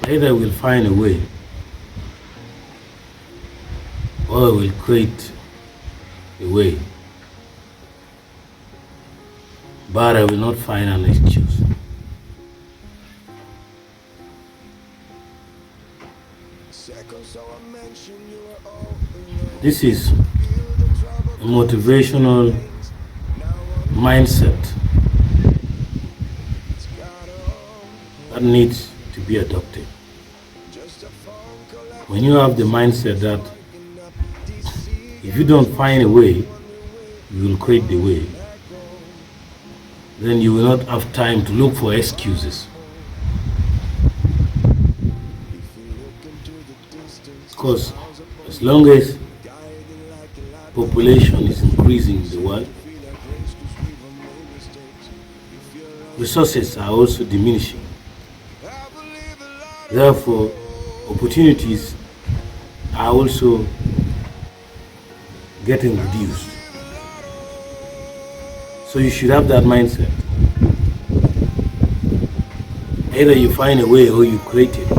either we'll find a way or we'll create a way. But I will not find an excuse. This is a motivational mindset that needs to be adopted. When you have the mindset that if you don't find a way, you will create the way, then you will not have time to look for excuses. Because as long as population is increasing in the world, resources are also diminishing. Therefore, opportunities are also getting reduced. So you should have that mindset. Either you find a way or you create it.